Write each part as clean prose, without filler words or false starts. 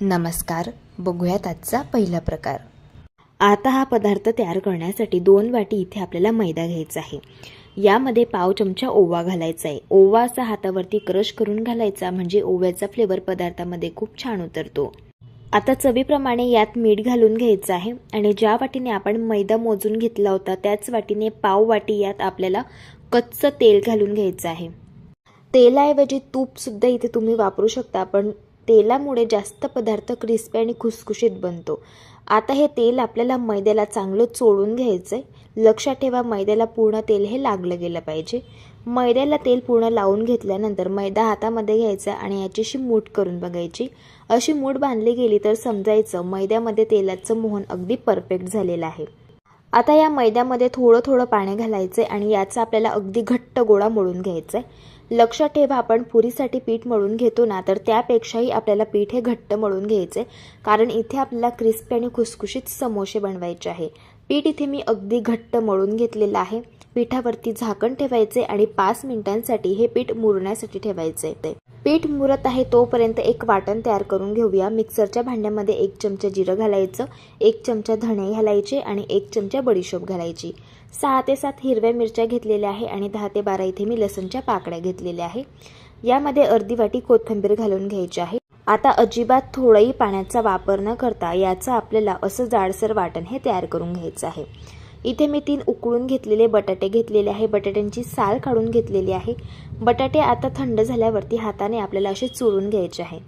नमस्कार. बघूयात आजचा पहिला प्रकार. आता हा पदार्थ तयार करण्यासाठी 2 वाटी इथे आपल्याला मैदा घ्यायचा आहे. यामध्ये पाव चमचा ओवा घालायचा आहे. ओवा असा हातावरती क्रश करून घालायचा, म्हणजे ओव्याचा फ्लेवर पदार्थामध्ये खूप छान उतरतो. आता चवीप्रमाणे यात मीठ घालून घ्यायचं आहे आणि ज्या वाटीने आपण मैदा मोजून घेतला होता त्याच वाटीने पाव वाटी यात आपल्याला कच्चं तेल घालून घ्यायचं आहे. तेलाऐवजी तूप सुद्धा इथे तुम्ही वापरू शकता, पण तेलामुळे जास्त पदार्थ क्रिस्पी आणि खुसखुशीत बनतो. आता हे तेल आपल्याला मैद्याला चांगलं चोळून घ्यायचं आहे. लक्षात ठेवा, मैद्याला पूर्ण तेल हे लागलं गेलं पाहिजे. मैद्याला तेल पूर्ण लावून घेतल्यानंतर मैदा हातामध्ये घ्यायचा आणि याची अशी मूठ करून बघायची. अशी मूठ बांधली गेली तर समजायचं मैद्यामध्ये तेलाचं मोहन अगदी परफेक्ट झालेलं आहे. आता या मैद्यामध्ये थोडं थोडं पाणी घालायचं आहे आणि याचा आपल्याला अगदी घट्ट गोळा मळून घ्यायचा आहे. लक्षात ठेवा, आपण पुरीसाठी पीठ मळून घेतो ना, तर त्यापेक्षाही आपल्याला पीठ हे घट्ट मळून घ्यायचे, कारण इथे आपल्याला क्रिस्पी आणि खुसखुशीत समोसे बनवायचे आहे. पीठ इथे मी अगदी घट्ट मळून घेतलेलं आहे. पिठावरती झाकण ठेवायचे आणि 5 मिनिटांसाठी हे पीठ मुरण्यासाठी ठेवायचे. पीठ मुरत आहे तोपर्यंत एक वाटण तयार करून घेऊया. मिक्सरच्या भांड्यामध्ये 1 चमचा जिरं घालायचं, 1 चमचा धणे घालायचे आणि 1 चमचा बडीशोप घालायची. 6 ते 7 हिरव्या मिरच्या घेतलेल्या आहे आणि 10 ते 12 इथे मी लसूणच्या पाकळ्या घेतलेल्या आहे. यामध्ये अर्धी वाटी कोथिंबीर घालून घ्यायची आहे. आता अजिबात थोडंही पाण्याचा वापर न करता याचं आपल्याला असं जाडसर वाटण हे तयार करून घ्यायचं आहे. इथे मी 3 उकळून घेतलेले बटाटे घेतलेले आहे. बटाट्यांची साल काढून घेतलेली आहे. बटाटे आता थंड झाल्यावरती हाताने आपल्याला असे चुरून घ्यायचे आहे.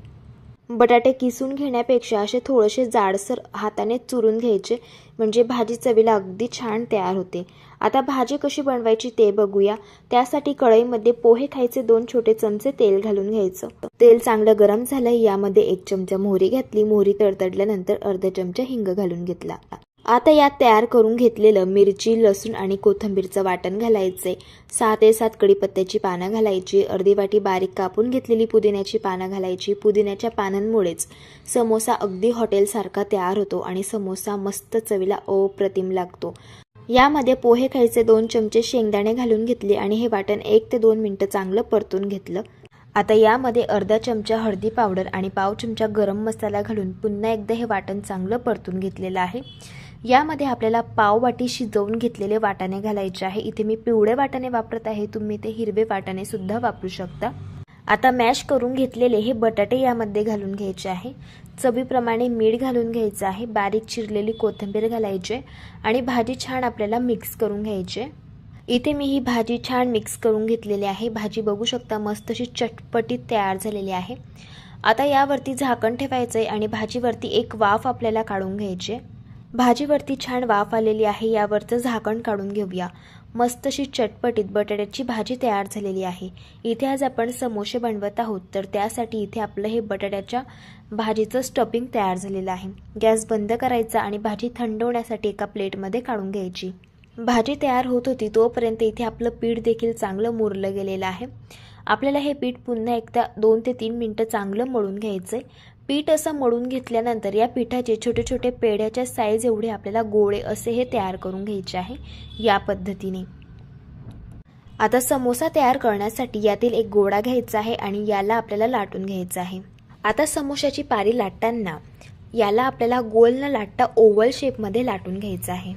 बटाटे किसून घेण्यापेक्षा असे थोडेसे जाडसर हाताने चुरून घ्यायचे, म्हणजे भाजी चवीला अगदी छान तयार होते. आता भाजी कशी बनवायची ते बघूया. त्यासाठी कढईमध्ये पोहे खायचे 2 छोटे चमचे तेल घालून घ्यायचं. तेल चांगलं गरम झालं, यामध्ये 1 चमचा मोहरी घातली. मोहरी तडतडल्यानंतर अर्धा चमचा हिंग घालून घेतला. आता यात तयार करून घेतलेलं मिरची, लसूण आणि कोथिंबीरचं वाटण घालायचे. 6 ते 7 कढीपत्त्याची पानं घालायची. अर्धी वाटी बारीक कापून घेतलेली पुदिन्याची पानं घालायची. पुदिन्याच्या पानांमुळेच समोसा अगदी हॉटेलसारखा तयार होतो आणि समोसा मस्त चवीला अप्रतिम लागतो. यामध्ये पोहे खायचे 2 चमचे शेंगदाणे घालून घेतले आणि हे वाटण 1 ते 2 मिनिटं चांगलं परतून घेतलं. आता यामध्ये अर्धा चमचा हळदी पावडर आणि पाव चमचा गरम मसाला घालून पुन्हा एकदा हे वाटण चांगलं परतून घेतलेलं आहे. यामध्ये आपल्याला पाव वाटी शिजवून घेतलेले वाटाणे घालायचे आहे. इथे मी पिवळे वाटाणे वापरत आहे, तुम्ही ते हिरवे वाटाणे सुद्धा वापरू शकता. आता मॅश करून घेतलेले हे बटाटे यामध्ये घालून घ्यायचे आहे. चवीप्रमाणे मीठ घालून घ्यायचं आहे. बारीक चिरलेली कोथिंबीर घालायची आणि भाजी छान आपल्याला मिक्स करून घ्यायची. इथे मी ही भाजी छान मिक्स करून घेतलेली आहे. भाजी बघू शकता मस्त अशी चटपटीत तयार झालेली आहे. आता यावरती झाकण ठेवायचं आहे आणि भाजीवरती एक वाफ आपल्याला काढून घ्यायची. भाजीवरती छान वाफ आलेली आहे. यावरचं झाकण काढून घेऊया. मस्त अशी चटपटीत बटाट्याची भाजी तयार झालेली आहे. इथे आज आपण समोसे बनवत आहोत, तर त्यासाठी इथे आपलं हे बटाट्याच्या भाजीचं स्टफिंग तयार झालेलं आहे. गॅस बंद करायचा आणि भाजी थंड होण्यासाठी एका प्लेटमध्ये काढून घ्यायची. भाजी तयार होत होती तोपर्यंत इथे आपलं पीठ देखील चांगलं मुरलं गेलेलं आहे. आपल्याला हे पीठ पुन्हा एकदा 2 ते 3 मिनिटं चांगलं मळून घ्यायचंय. पीठ असं मळून घेतल्यानंतर या पिठाचे छोटे छोटे पेढ्याच्या साईज एवढे आपल्याला गोळे असे हे तयार करून घ्यायचे आहे. या पद्धतीने आता समोसा तयार करण्यासाठी यातील एक गोळा घ्यायचा आहे आणि याला आपल्याला लाटून घ्यायचं आहे. आता समोशाची पारी लाटताना याला आपल्याला गोल न लाटता ओव्हल शेपमध्ये लाटून घ्यायचं आहे.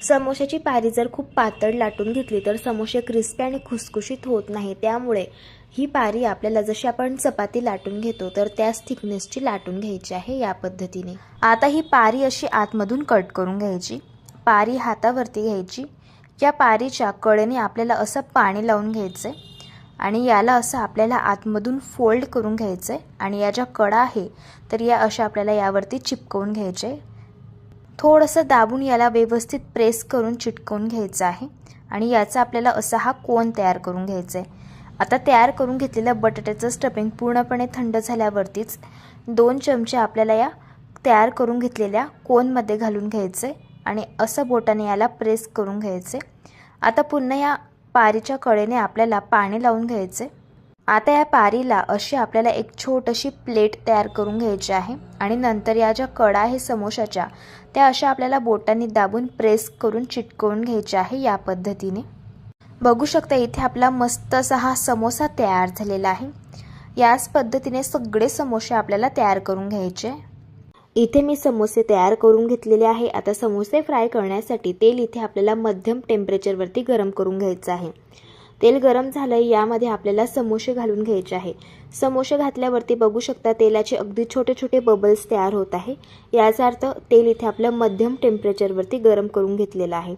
समोशाची पारी जर खूप पातळ लाटून घेतली तर समोसे क्रिस्पी आणि खुसखुशीत होत नाही. त्यामुळे ही पारी आपल्याला जशी आपण चपाती लाटून घेतो तर त्याच थिकनेसची लाटून घ्यायची आहे. या पद्धतीने आता ही पारी अशी आतमधून कट करून घ्यायची. पारी हातावरती घ्यायची. या पारीच्या कडेने आपल्याला असं पाणी लावून घ्यायचं आहे आणि याला असं आपल्याला आतमधून फोल्ड करून घ्यायचं आहे आणि या ज्या कडा आहे तर या अशा आपल्याला यावरती चिपकवून घ्यायचे. थोडंसं दाबून याला व्यवस्थित प्रेस करून चिटकवून घ्यायचं आहे आणि याचा आपल्याला असा हा कोन तयार करून घ्यायचा आहे. आता तयार करून घेतलेलं बटाट्याचं स्टफिंग पूर्णपणे थंड झाल्यावरतीच 2 चमचे आपल्याला या तयार करून घेतलेल्या कोनमध्ये घालून घ्यायचे आणि असं बोटाने याला प्रेस करून घ्यायचे. आता पुन्हा या पारीच्या कडेने आपल्याला पाणी लावून घ्यायचे. आता या पारीला अशी आपल्याला एक छोटीशी प्लेट तयार करून घ्यायची आहे आणि नंतर या ज्या कडा आहे समोशाच्या त्या अशा आपल्याला बोटांनी दाबून प्रेस करून चिटकवून घ्यायच्या आहे. या पद्धतीने बघू शकता इथे आपला मस्त असा हा समोसा तयार झालेला आहे. याच पद्धतीने सगळे समोसे आपल्याला तयार करून घ्यायचे. इथे मी समोसे तयार करून घेतलेले आहे। आता समोसे फ्राय करण्यासाठी तेल इथे आपल्याला मध्यम टेम्परेचरवरती गरम करून घ्यायचं आहे। तेल गरम झालं, यामध्ये आपल्याला समोसे घालून घ्यायचे आहे। समोसे घातल्यावरती बघू शकता तेलाचे अगदी छोटे छोटे बबल्स तयार होत आहे। याचा अर्थ तेल इथे आपलं मध्यम टेम्परेचरवरती गरम करून घेतलेलं आहे।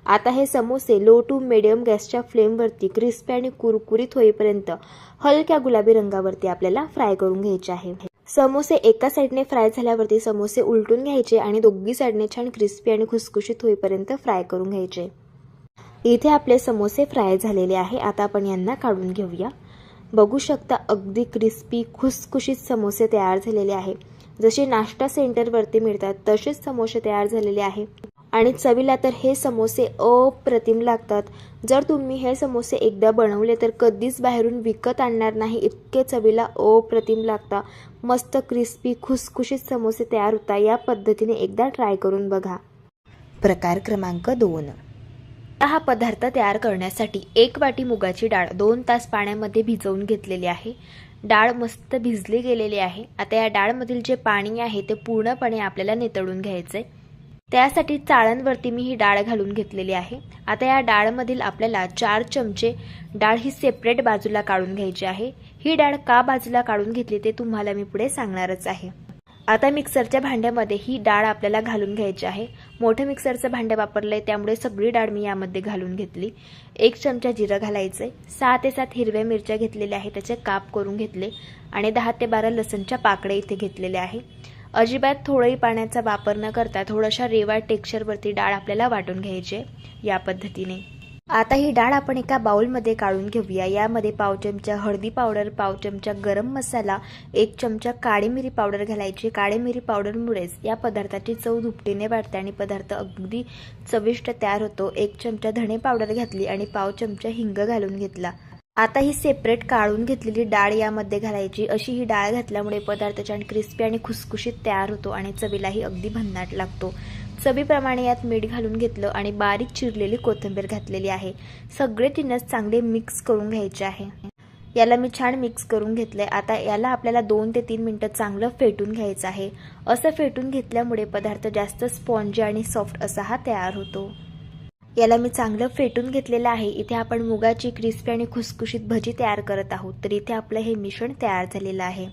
आता हे समोसे लो टू मिडियम गॅसच्या फ्लेमवरती क्रिस्पी आणि कुरकुरीत होईपर्यंत हलक्या गुलाबी रंगावरती आपल्याला फ्राय करून घ्यायचे आहे। समोसे एका साईडने फ्राय झाल्यावरती समोसे उलटून घ्यायचे आणि दोन्ही साईडने छान क्रिस्पी आणि खुसखुशीत होईपर्यंत फ्राय करून घ्यायचे। इथे आपले समोसे फ्राय झालेले आहे। आता आपण यांना काढून घेऊया। बघू शकता अगदी क्रिस्पी खुसखुशीत समोसे तयार झालेले आहे। जसे नाश्ता सेंटरवरती मिळतात तसेच समोसे तयार झालेले आहे आणि चवीला तर हे समोसे अप्रतिम लागतात। जर तुम्ही हे समोसे एकदा बनवले तर कधीच बाहेरून विकत आणणार नाही, इतके चवीला अप्रतिम लागतात। मस्त क्रिस्पी खुसखुशीत समोसे तयार होतात। या पद्धतीने एकदा ट्राय करून बघा। प्रकार क्रमांक 2। हा पदार्थ तयार करण्यासाठी 1 वाटी मुगाची डाळ 2 तास पाण्यामध्ये भिजवून घेतलेली आहे। डाळ मस्त भिजली गेलेली आहे। आता या डाळमधील जे पाणी आहे ते पूर्णपणे आपल्याला नितळून घ्यायचे। त्यासाठी चाळणवरती मी ही डाळ घालून घेतलेली आहे। आता या डाळमधील आपल्याला 4 चमचे डाळ ही सेपरेट बाजूला काढून घ्यायची आहे। ही डाळ का बाजूला काढून घेतली ते तुम्हाला मी पुढे सांगणारच आहे। आता मिक्सरच्या भांड्यामध्ये ही डाळ आपल्याला घालून घ्यायची आहे। मोठे मिक्सरचं भांडं वापरलंय त्यामुळे सगळी डाळ मी यामध्ये घालून घेतली। 1 चमचा जिरं घालायचे, 6 ते 7 हिरव्या मिरच्या घेतलेल्या आहेत, त्याचे काप करून घेतले आणि 10 ते 12 लसणच्या पाकळ्या इथे घेतलेल्या आहे। अजिबात थोडंही पाण्याचा वापर न करता थोड्याशा रेवा टेक्स्चरवरती डाळ आपल्याला वाटून घ्यायची या पद्धतीने। आता ही डाळ आपण एका बाउलमध्ये काढून घेऊया। यामध्ये पाव चमचा हळदी पावडर, पाव चमचा गरम मसाला, 1 चमचा काळी मिरी पावडर घालायची। काळी मिरी पावडरमुळेच या पदार्थाची चव दुपटीने वाढते आणि पदार्थ अगदी चविष्ट तयार होतो। 1 चमचा धणे पावडर घातली आणि पाव चमचा हिंग घालून घेतला। आता ही सेपरेट काढून घेतलेली डाळ यामध्ये घालायची। अशी ही डाळ घातल्यामुळे पदार्थ छान क्रिस्पी आणि खुसखुशीत तयार होतो आणि चवीलाही अगदी भन्नाट लागतो। चवीप्रमाणे यात मीठ घालून घेतलं आणि बारीक चिरलेली कोथिंबीर घातलेली आहे। सगळे जिन्नस चांगले मिक्स करून घ्यायचे आहे। याला मी छान मिक्स करून घेतले। आता याला आपल्याला 2 ते 3 मिनिटं चांगलं फेटून घ्यायचं आहे। असं फेटून घेतल्यामुळे पदार्थ जास्त स्पॉन्जी आणि सॉफ्ट असा हा तयार होतो। याला मी चांगलं फेटून घेतलेलं आहे। इथे आपण मुगाची क्रिस्पी आणि खुसखुशीत भजी तयार करत आहोत, तर इथे आपलं हे मिश्रण तयार झालेलं आहे।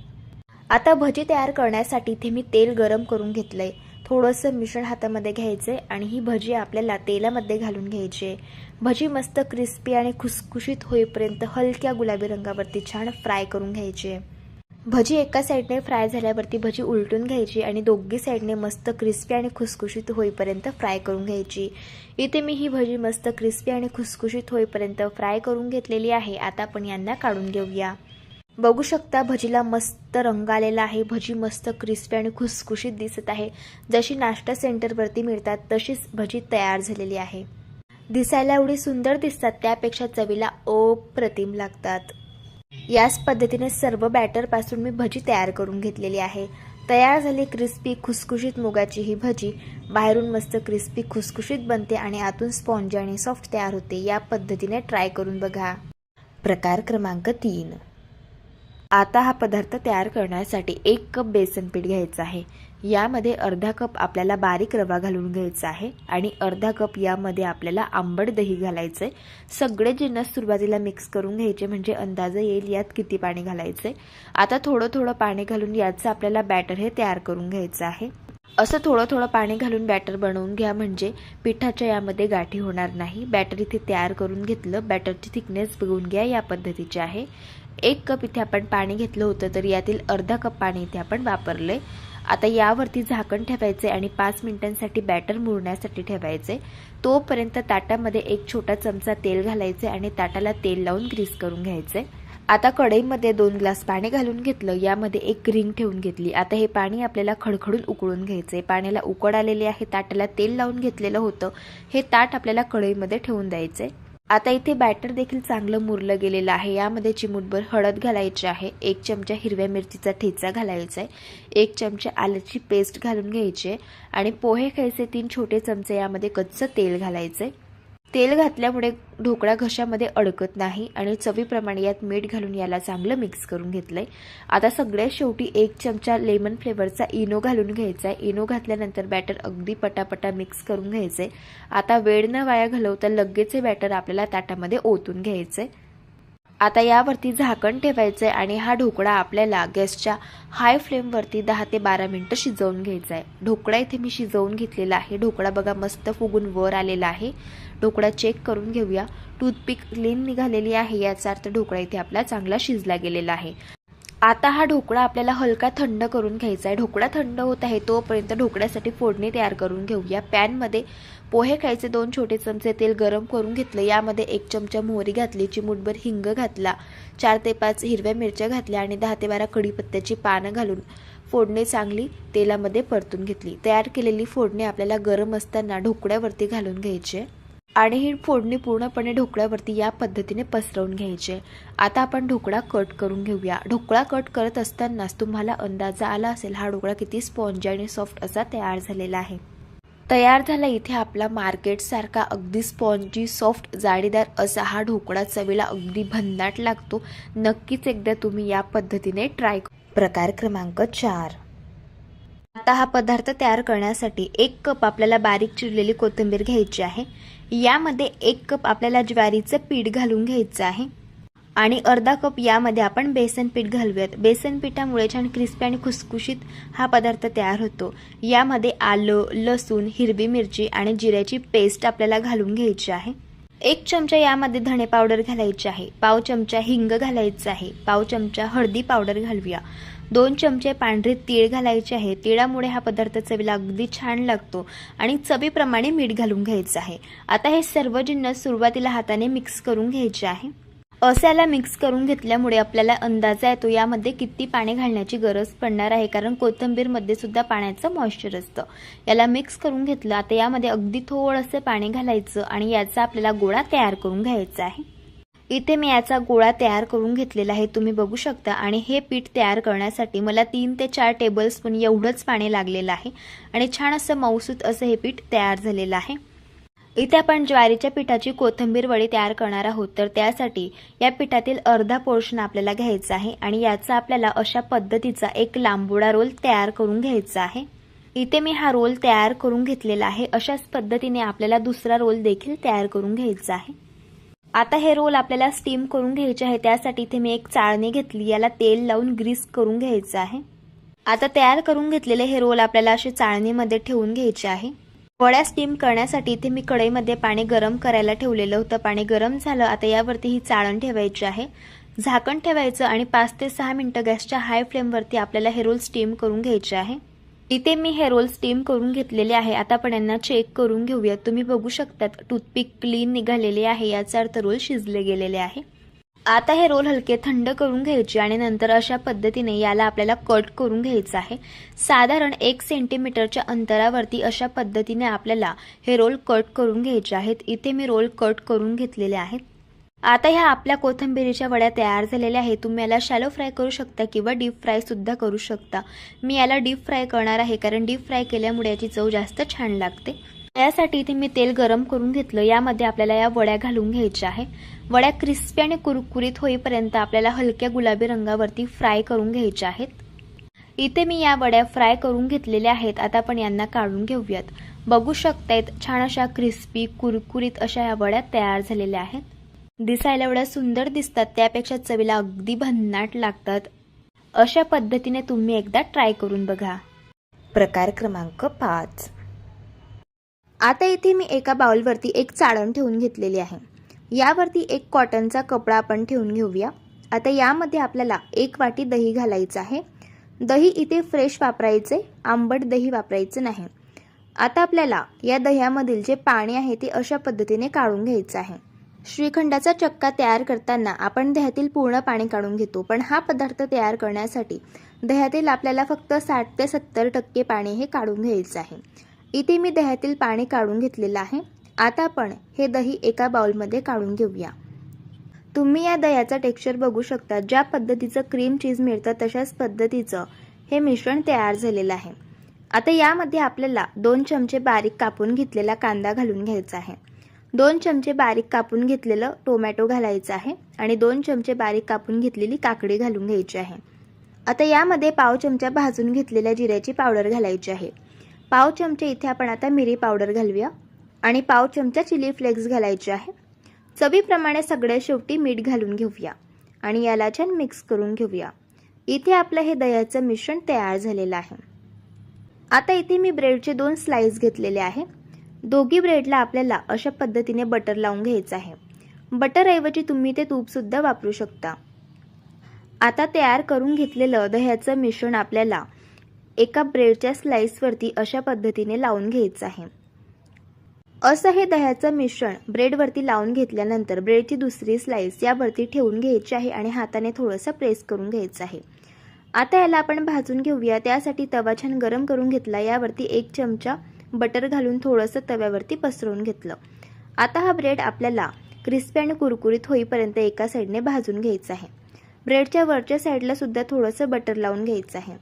आता भजी तयार करण्यासाठी इथे मी तेल गरम करून घेतलंय। थोडंसं मिश्रण हातामध्ये घ्यायचे आणि ही भजी आपल्याला तेलामध्ये घालून घ्यायची। भजी मस्त क्रिस्पी आणि खुसखुशीत होईपर्यंत हलक्या गुलाबी रंगावरती छान फ्राय करून घ्यायची। भजी एका साईडने फ्राय झाल्यावरती भजी उलटून घ्यायची आणि दोन्ही साईडने मस्त क्रिस्पी आणि खुसखुशीत होईपर्यंत फ्राय करून घ्यायची। इथे मी ही भजी मस्त क्रिस्पी आणि खुसखुशीत होईपर्यंत फ्राय करून घेतलेली आहे। आता आपण यांना काढून घेऊया। बघू शकता भजीला मस्त रंग आलेला आहे। भजी मस्त क्रिस्पी आणि खुसखुशीत दिसत आहे। जशी नाश्ता सेंटरवरती मिळतात तशीच भजी तयार झालेली आहे। दिसायला एवढी सुंदर दिसतात त्यापेक्षा चवीला अप्रतिम लागतात। याच पद्धतीने सर्व बॅटर पासून मी भजी तयार करून घेतलेली आहे। तयार झाली क्रिस्पी खुसखुशीत मुगाची ही भजी। बाहेरून मस्त क्रिस्पी खुसखुशीत बनते आणि आतून स्पॉन्जी आणि सॉफ्ट तयार होते। या पद्धतीने ट्राय करून बघा। प्रकार क्रमांक 3। आता हा पदार्थ तयार करण्यासाठी 1 कप बेसन पीठ घ्यायचं आहे। यामध्ये अर्धा कप आपल्याला बारीक रवा घालून घ्यायचा आहे आणि अर्धा कप यामध्ये आपल्याला आंबट दही घालायचे। सगळे जिन्नस सुरुवातीला मिक्स करून घ्यायचे म्हणजे अंदाज येईल यात किती पाणी घालायचे। आता थोडं थोडं पाणी घालून याचं आपल्याला बॅटर हे तयार करून घ्यायचं आहे। असं थोडं थोडं पाणी घालून बॅटर बनवून घ्या म्हणजे पिठाच्या यामध्ये गाठी होणार नाही। बॅटर इथे तयार करून घेतलं। बॅटरची थिकनेस बघून घ्या, या पद्धतीची आहे। 1 कप इथे आपण पाणी घेतलं होतं तर यातील अर्धा कप पाणी इथे आपण वापरले। आता यावरती झाकण ठेवायचे आणि 5 मिनिटांसाठी बॅटर मुरण्यासाठी ठेवायचे। तोपर्यंत ताटामध्ये 1 छोटा चमचा तेल घालायचे आणि ताटाला तेल लावून ग्रीस करून घ्यायचे। आता कढईमध्ये 2 ग्लास पाणी घालून घेतलं। यामध्ये 1 रिंग ठेवून घेतली। आता हे पाणी आपल्याला खडखडून उकळून घ्यायचे। पाण्याला उकळ आलेली आहे। ताटाला तेल लावून घेतलेलं होतं हे ताट आपल्याला कढईमध्ये ठेवून द्यायचे। आता इथे बॅटर देखील चांगलं मुरलं गेलेलं आहे। यामध्ये चिमूटभर हळद घालायची आहे, 1 चमचा हिरव्या मिरचीचा ठेचा घालायचा आहे, 1 चमचा आल्याची पेस्ट घालून घ्यायची आणि पोहे खायचे 3 छोटे चमचे यामध्ये कच्चं तेल घालायचे। तेल घातल्यामुळे ढोकळा घशामध्ये अडकत नाही आणि चवीप्रमाणे यात मीठ घालून याला चांगलं मिक्स करून घेतलंय. आता सगळ्यात शेवटी 1 चमचा लेमन फ्लेवरचा इनो घालून घ्यायचा आहे. इनो घातल्यानंतर बॅटर अगदी पटापटा मिक्स करून घ्यायचंय. आता वेळ न वाया घालवता लगेच हे बॅटर आपल्याला ताटामध्ये ओतून घ्यायचंय. आता यावरती झाकण ठेवायचं आहे आणि हा ढोकळा आपल्याला गॅसच्या हाय फ्लेमवरती 10 ते 12 मिनिटं शिजवून घ्यायचा आहे. ढोकळा इथे मी शिजवून घेतलेला आहे. ढोकळा बघा मस्त फुगून वर आलेला आहे. ढोकळा चेक करून घेऊया. टूथपिक क्लीन निघालेली आहे, याचा अर्थ ढोकळा इथे आपला चांगला शिजला गेलेला आहे. आता हा ढोकळा आपल्याला हलका थंड करून घ्यायचा आहे. ढोकळा थंड होत आहे तोपर्यंत ढोकळ्यासाठी फोडणी तयार करून घेऊया. पॅनमध्ये पोहे खायचे 2 छोटे चमचे तेल गरम करून घेतलं. यामध्ये 1 चमचा मोहरी घातली, चिमूटभर हिंग घातला, 4 ते 5 हिरव्या मिरच्या घातल्या आणि 10 ते 12 कढीपत्त्याची पानं घालून फोडणी चांगली तेलामध्ये परतून घेतली. तयार केलेली फोडणी आपल्याला गरम असताना ढोकळ्यावरती घालून घ्यायची आणि ही फोडणी पूर्णपणे ढोकळ्यावरती या पद्धतीने पसरवून घ्यायचे. आता आपण ढोकळा कट करून घेऊया. ढोकळा कट करत असतानाच तुम्हाला अंदाजा आला असेल हा ढोकळा किती स्पॉन्जी आणि सॉफ्ट असा तयार झालेला आहे. तयार झाला इथे आपला मार्केटसारखा अगदी स्पॉन्जी सॉफ्ट जाळीदार असा हा ढोकळा. चवीला अगदी भन्नाट लागतो. नक्कीच एकदा तुम्ही या पद्धतीने ट्राय करा. प्रकार क्रमांक 4. आता हा पदार्थ तयार करण्यासाठी 1 कप आपल्याला बारीक चिरलेली कोथिंबीर घ्यायची आहे. यामध्ये 1 कप आपल्याला ज्वारीचं पीठ घालून घ्यायचं आहे आणि अर्धा कप यामध्ये आपण बेसन पीठ घालूयात. बेसन पिठामुळे छान क्रिस्पी आणि खुसखुशीत हा पदार्थ तयार होतो. यामध्ये आलं, लसूण, हिरवी मिरची आणि जिऱ्याची पेस्ट आपल्याला घालून घ्यायची आहे. 1 चमचा यामध्ये धणे पावडर घालायची आहे. पाव चमचा हिंग घालायचं आहे. पाव चमचा हळदी पावडर घालूया. 2 चमचे पांढरे तीळ घालायचे आहे. तिळामुळे हा पदार्थ चवीला अगदी छान लागतो आणि चवीप्रमाणे मीठ घालून घ्यायचं आहे. आता हे सर्व जिन्नस सुरुवातीला हाताने मिक्स करून घ्यायचे आहे. असाला मिक्स करून घेतल्यामुळे आपल्याला अंदाजा येतो यामध्ये किती पाणी घालण्याची गरज पडणार आहे, कारण कोथिंबीरमध्ये सुद्धा पाण्याचं मॉइश्चर असतं. याला मिक्स करून घेतलं. आता यामध्ये अगदी थोडंसं पाणी घालायचं आणि याचा आपल्याला गोळा तयार करून घ्यायचा आहे. इथे मी याचा गोळा तयार करून घेतलेला आहे, तुम्ही बघू शकता. आणि हे पीठ तयार करण्यासाठी मला 3 ते 4 टेबलस्पून एवढंच पाणी लागलेलं आहे आणि छान असं मऊसूत असं हे पीठ तयार झालेलं आहे. इथे आपण ज्वारीच्या पिठाची कोथिंबीर वडी तयार करणार आहोत, तर त्यासाठी या पिठातील अर्धा पोर्शन आपल्याला घ्यायचा आहे आणि याचा आपल्याला अशा पद्धतीचा एक लांबोळा रोल तयार करून घ्यायचा आहे. इथे मी हा रोल तयार करून घेतलेला आहे. अशाच पद्धतीने आपल्याला दुसरा रोल देखील तयार करून घ्यायचा आहे. आता हे रोल आपल्याला स्टीम करून घ्यायचे आहे. त्यासाठी इथे मी एक चाळणी घेतली, याला तेल लावून ग्रीस करून घ्यायचं आहे. आता तयार करून घेतलेले हे रोल आपल्याला असे चाळणीमध्ये ठेवून घ्यायचे आहे. वड्या स्टीम करण्यासाठी इथे मी कढईमध्ये पाणी गरम करायला ठेवलेलं होतं. पाणी गरम झालं. आता यावरती ही चाळण ठेवायची आहे, झाकण ठेवायचं आणि 5 ते 6 मिनिटं गॅसच्या हाय फ्लेमवरती आपल्याला हे रोल स्टीम करून घ्यायचे आहे. इथे मी हे रोल स्टीम करून घेतलेले आहे. आता आपण यांना चेक करून घेऊया. तुम्ही बघू शकतात टूथपिक क्लीन निघालेले आहे, याचा अर्थ रोल शिजले गेलेले आहे. आता हे रोल हलके थंड करून घ्यायचे आणि नंतर अशा पद्धतीने याला आपल्याला कट करून घ्यायचं आहे. साधारण 1 सेंटीमीटरच्या अंतरावरती अशा पद्धतीने आपल्याला हे रोल कट करून घ्यायचे आहेत. इथे मी रोल कट करून घेतलेले आहेत. आता ह्या आपल्या कोथिंबीरीच्या वड्या तयार झालेल्या आहेत. तुम्ही याला शॅलो फ्राय करू शकता किंवा डीप फ्राय सुद्धा करू शकता. मी याला डीप फ्राय करणार आहे, कारण डीप फ्राय केल्यामुळे याची चव जास्त छान लागते. यासाठी इथे मी तेल गरम करून घेतलं. यामध्ये आपल्याला या वड्या घालून घ्यायच्या आहे. वड्या क्रिस्पी आणि कुरकुरीत होईपर्यंत आपल्याला हलक्या गुलाबी रंगावरती फ्राय करून घ्यायच्या आहेत. इथे मी या वड्या फ्राय करून घेतलेल्या आहेत. आता आपण यांना काढून घेऊयात. बघू शकतायत छान अशा क्रिस्पी कुरकुरीत अशा या वड्या तयार झालेल्या आहेत. दिसायला एवढ्या सुंदर दिसतात, त्यापेक्षा चवीला अगदी भन्नाट लागतात. अशा पद्धतीने तुम्ही एकदा ट्राय करून बघा. प्रकार क्रमांक 5. आता इथे मी एका बाउलवरती एक चाळण ठेवून घेतलेली आहे. यावरती एक कॉटनचा कपडा आपण ठेवून घेऊया. आता यामध्ये आपल्याला 1 वाटी दही घालायचं आहे. दही इथे फ्रेश वापरायचे, आंबट दही वापरायचं नाही. आता आपल्याला या दह्यामधील जे पाणी आहे ते अशा पद्धतीने काढून घ्यायचं आहे. श्रीखंडाचा चक्का तयार करताना आपण दह्यातील पूर्ण पाणी काढून घेतो, पण हा पदार्थ तयार करण्यासाठी दह्यातील आपल्याला फक्त 60 ते 70% पाणी हे काढून घ्यायचं आहे. इथे मी दह्यातील पाणी काढून घेतलेलं आहे. आता आपण हे दही एका बाउलमध्ये काढून घेऊया. तुम्ही या दह्याचा टेक्स्चर बघू शकता. ज्या पद्धतीचं क्रीम चीज मिळतं तशाच पद्धतीचं हे मिश्रण तयार झालेलं आहे. आता यामध्ये आपल्याला 2 चमचे बारीक कापून घेतलेला कांदा घालून घ्यायचा आहे. 2 चमचे बारीक कापून घेतलेलं टोमॅटो घालायचं आहे आणि 2 चमचे बारीक कापून घेतलेली काकडी घालून घ्यायची आहे. आता यामध्ये पाव चमचा भाजून घेतलेल्या जिऱ्याची पावडर घालायची आहे. पाव चमचे इथे आपण आता मिरी पावडर घालूया आणि पाव चमचा चिली फ्लेक्स घालायचे आहे. चवीप्रमाणे सगळ्या शेवटी मीठ घालून घेऊया आणि याला छान मिक्स करून घेऊया. इथे आपलं हे दह्याचं मिश्रण तयार झालेलं आहे. आता इथे मी ब्रेडचे 2 स्लाइस घेतलेले आहे. दोघी ब्रेडला आपल्याला अशा पद्धतीने बटर लावून घ्यायचं आहे. बटर ऐवजी तुम्ही ते तूप सुद्धा वापरू शकता. आता तयार करून घेतलेलं दह्याचं मिश्रण आपल्याला एका ब्रेडच्या स्लाइसवरती अशा पद्धतीने लावून घ्यायचं आहे. असं हे दह्याचं मिश्रण ब्रेडवरती लावून घेतल्यानंतर ब्रेडची दुसरी स्लाइस यावरती ठेवून घ्यायची आहे आणि हाताने थोडंसं प्रेस करून घ्यायचं आहे. आता याला आपण भाजून घेऊया. त्यासाठी तवा छान गरम करून घेतला. यावरती 1 चमचा बटर घालून थोडंसं तव्यावरती पसरवून घेतलं. आता हा ब्रेड आपल्याला क्रिस्पी आणि कुरकुरीत होईपर्यंत एका साईडने भाजून घ्यायचा आहे. ब्रेडच्या वरच्या साईडला सुद्धा थोडंसं बटर लावून घ्यायचं आहे.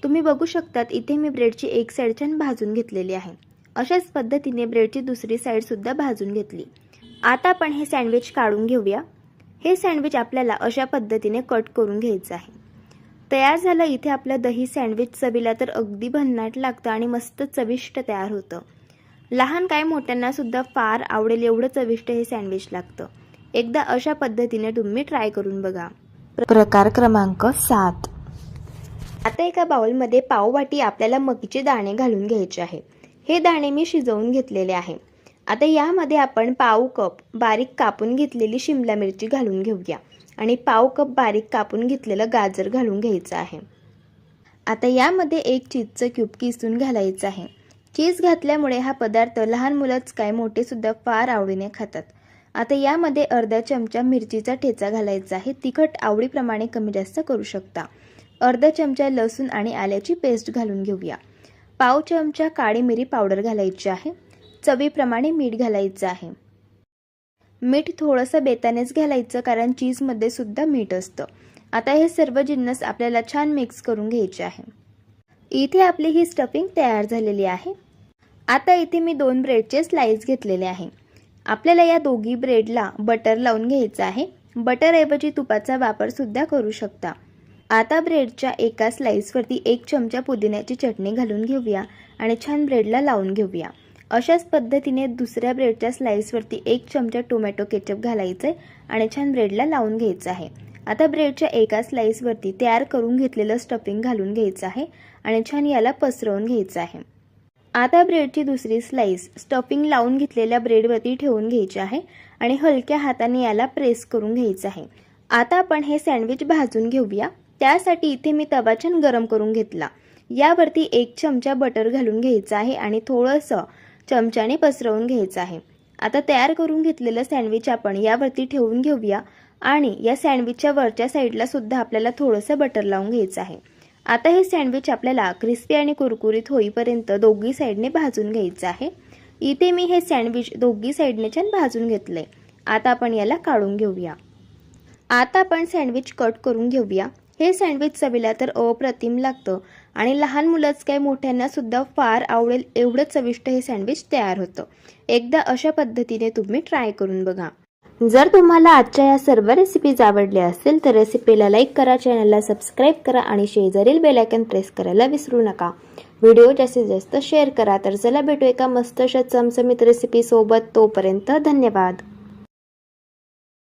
तुम्ही बघू शकतात इथे मी ब्रेडची एक साईड छान भाजून घेतलेली आहे. अशाच पद्धतीने ब्रेडची दुसरी साईड सुद्धा भाजून घेतली. आता आपण हे सँडविच काढून घेऊया. हे सँडविच आपल्याला अशा पद्धतीने कट करून घ्यायचं आहे. तयार झालं इथे आपलं दही सँडविच. चवीला तर अगदी भन्नाट लागतं आणि मस्त चविष्ट तयार होतं. लहान काय मोठ्यांना सुद्धा फार आवडेल एवढं चविष्ट हे सँडविच लागतं. एकदा अशा पद्धतीने तुम्ही ट्राय करून बघा. प्रकार क्रमांक 7. आता एका बाउलमध्ये पाववाटी आपल्याला मकीचे दाणे घालून घ्यायचे आहे. हे दाणे मी शिजवून घेतलेले आहे. आता यामध्ये आपण पाव कप बारीक कापून घेतलेली शिमला मिरची घालून घेऊया आणि पाव कप बारीक कापून घेतलेलं गाजर घालून घ्यायचं आहे. आता यामध्ये 1 चीजचं क्यूब किसून घालायचं आहे. चीज घातल्यामुळे हा पदार्थ लहान मुलंच काय मोठे सुद्धा फार आवडीने खातात. आता यामध्ये अर्धा चमचा मिरचीचा ठेचा घालायचा आहे. तिखट आवडीप्रमाणे कमी जास्त करू शकता. अर्धा चमचा लसूण आणि आल्याची पेस्ट घालून घेऊया. पाव चमचा काळी मिरी पावडर घालायची आहे. चवीप्रमाणे मीठ घालायचं आहे. मीठ थोडंसं बेतानेच घालायचं कारण चीजमध्ये सुद्धा मीठ असतं. आता हे सर्व जिन्नस आपल्याला छान मिक्स करून घ्यायचे आहे. इथे आपली ही स्टफिंग तयार झालेली आहे. आता इथे मी 2 ब्रेडचे स्लाइस घेतलेले आहे. आपल्याला या दोघी ब्रेडला बटर लावून घ्यायचं आहे. बटर ऐवजी तुपाचा वापर सुद्धा करू शकता. आता ब्रेडच्या एका स्लाइसवरती 1 चमचा पुदिन्याची चटणी घालून घेऊया आणि छान ब्रेडला लावून घेऊया. अशाच पद्धतीने दुसऱ्या ब्रेडच्या स्लाइसवरती 1 चमचा टोमॅटो केचप घालायचे आणि छान ब्रेडला लावून घ्यायचं आहे. आता ब्रेडच्या एका स्लाइसवरती तयार करून घेतलेलं स्टफिंग घालून घ्यायचं आहे आणि छान याला पसरवून घ्यायचं आहे. आता ब्रेडची दुसरी स्लाइस स्टफिंग लावून घेतलेल्या ब्रेडवरती ठेवून घ्यायची आहे आणि हलक्या हाताने याला प्रेस करून घ्यायचं आहे. आता आपण हे सँडविच भाजून घेऊया. त्यासाठी इथे मी तवा छान गरम करून घेतला. यावरती 1 चमचा बटर घालून घ्यायचं आहे आणि थोडंसं चमच्याने पसरवून घ्यायचं आहे. आता तयार करून घेतलेलं सँडविच आपण यावरती ठेवून घेऊया आणि या सँडविचच्या वरच्या साईडला सुद्धा आपल्याला थोडंसं बटर लावून घ्यायचं आहे. आता हे सँडविच आपल्याला क्रिस्पी आणि कुरकुरीत होईपर्यंत दोघी साईडने भाजून घ्यायचं आहे. इथे मी हे सँडविच दोघी साईडने छान भाजून घेतलंय. आता आपण याला काढून घेऊया. आता आपण सँडविच कट करून घेऊया. हे सँडविच चवीला तर अप्रतिम लागतं आणि लहान मुलंच काय मोठ्यांना सुद्धा फार आवडेल एवढं चविष्ट हे सँडविच तयार होतं. एकदा अशा पद्धतीने तुम्ही ट्राय करून बघा. जर तुम्हाला आजच्या या सर्व रेसिपीज आवडल्या असेल तर रेसिपीला लाईक करा, चॅनलला सबस्क्राईब करा आणि शेजारील बेल आयकॉन प्रेस करायला विसरू नका. व्हिडिओ जास्तीत जास्त शेअर करा. तर चला भेटू एका मस्त अशा चमचमीत रेसिपी सोबत. तोपर्यंत धन्यवाद.